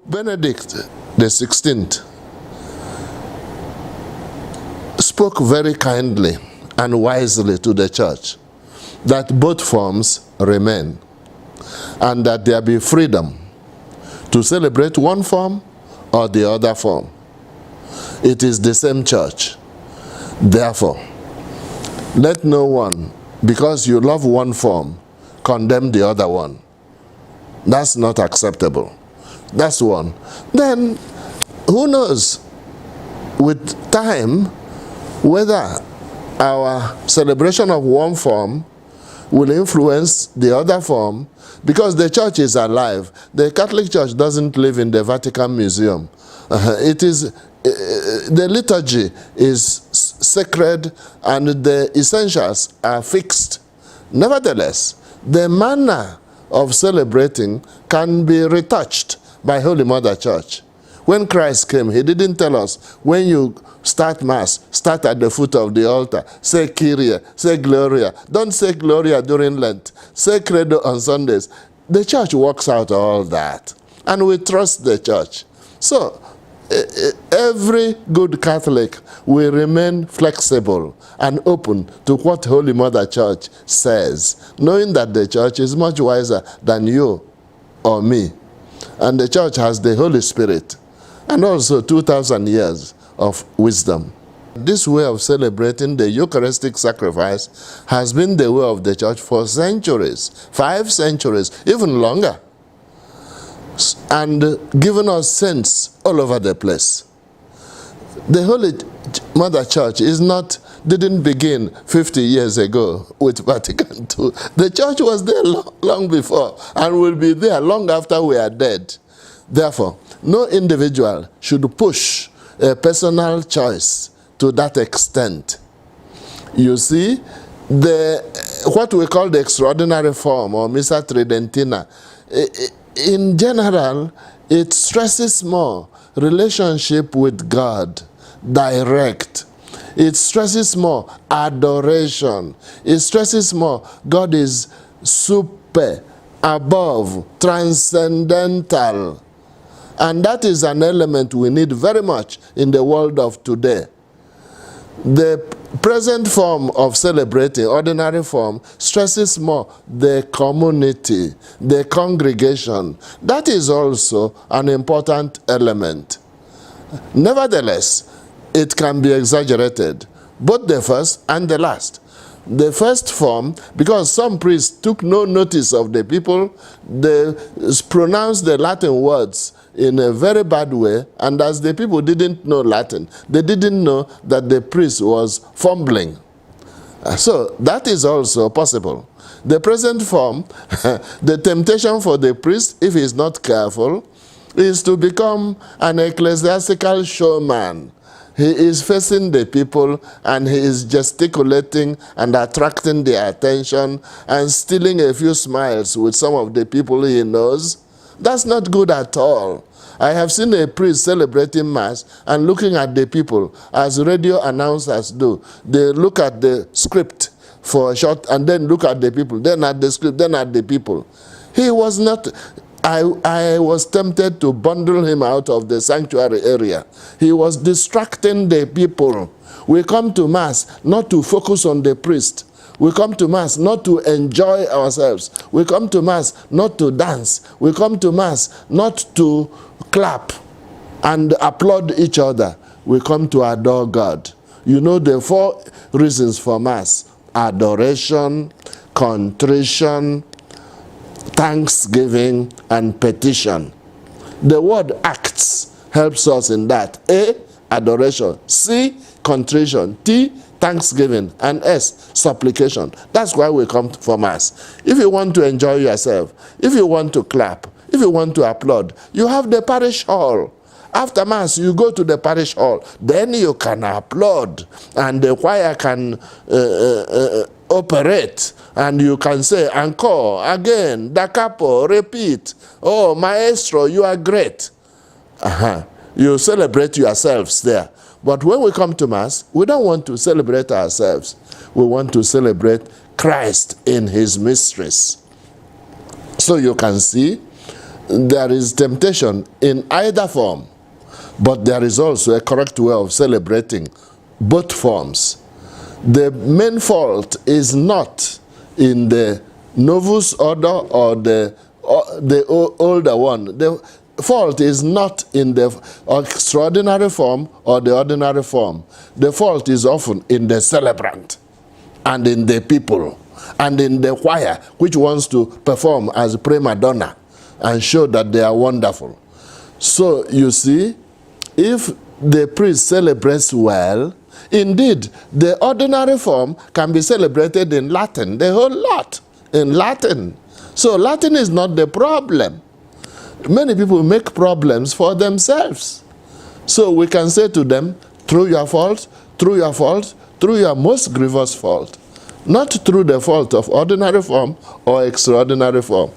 Benedict the 16th spoke very kindly and wisely to the church that both forms remain and that there be freedom to celebrate one form or the other form. It is the same church. Therefore, let no one, because you love one form, condemn the other one. That's not acceptable. That's one. Then, who knows, with time, whether our celebration of one form will influence the other form, because the church is alive. The Catholic Church doesn't live in the Vatican Museum. The liturgy is sacred and the essentials are fixed. Nevertheless, the manner of celebrating can be retouched by Holy Mother Church. When Christ came, he didn't tell us, when you start Mass, start at the foot of the altar, say Kyrie, say Gloria. Don't say Gloria during Lent. Say Credo on Sundays. The church works out all that, and we trust the church. So, every good Catholic will remain flexible and open to what Holy Mother Church says, knowing that the church is much wiser than you or me. And the church has the Holy Spirit and also 2,000 years of wisdom. This way of celebrating the Eucharistic sacrifice has been the way of the church for centuries, 5 centuries, even longer, and given us saints all over the place. The Holy Mother Church didn't begin 50 years ago with Vatican II. The church was there long before and will be there long after we are dead. Therefore, no individual should push a personal choice to that extent. You see, what we call the extraordinary form or Missa Tridentina, in general, it stresses more relationship with God, direct. It stresses more adoration. It stresses more God is super, above, transcendental. And that is an element we need very much in the world of today. The present form of celebrating, ordinary form, stresses more the community, the congregation. That is also an important element. Nevertheless, it can be exaggerated, both the first and the last. The first form, because some priests took no notice of the people, they pronounced the Latin words in a very bad way, and as the people didn't know Latin, they didn't know that the priest was fumbling. So that is also possible. The present form, the temptation for the priest, if he is not careful, is to become an ecclesiastical showman. He is facing the people and he is gesticulating and attracting their attention and stealing a few smiles with some of the people he knows. That's not good at all. I have seen a priest celebrating Mass and looking at the people as radio announcers do. They look at the script for a short and then look at the people, then at the script, then at the people. He was not... I was tempted to bundle him out of the sanctuary area. He was distracting the people. We come to Mass not to focus on the priest. We come to Mass not to enjoy ourselves. We come to Mass not to dance. We come to Mass not to clap and applaud each other. We come to adore God. You know the 4 reasons for Mass: adoration, contrition, thanksgiving, and petition. The word acts helps us in that. A, adoration. C, contrition. T, thanksgiving. And S, supplication. That's why we come for Mass. If you want to enjoy yourself, if you want to clap, if you want to applaud, you have the parish hall. After Mass, you go to the parish hall. Then you can applaud, and the choir can operate, and you can say, encore, again, da capo, repeat. Oh, maestro, you are great. You celebrate yourselves there. But when we come to Mass, we don't want to celebrate ourselves. We want to celebrate Christ in his mysteries. So you can see, there is temptation in either form, but there is also a correct way of celebrating both forms. The main fault is not in the novus order or the older one. The fault is not in the extraordinary form or the ordinary form. The fault is often in the celebrant and in the people and in the choir, which wants to perform as prima donna and show that they are wonderful. So you see, if the priest celebrates well, indeed, the ordinary form can be celebrated in Latin, the whole lot in Latin. So Latin is not the problem. Many people make problems for themselves. So we can say to them, through your fault, through your fault, through your most grievous fault, not through the fault of ordinary form or extraordinary form.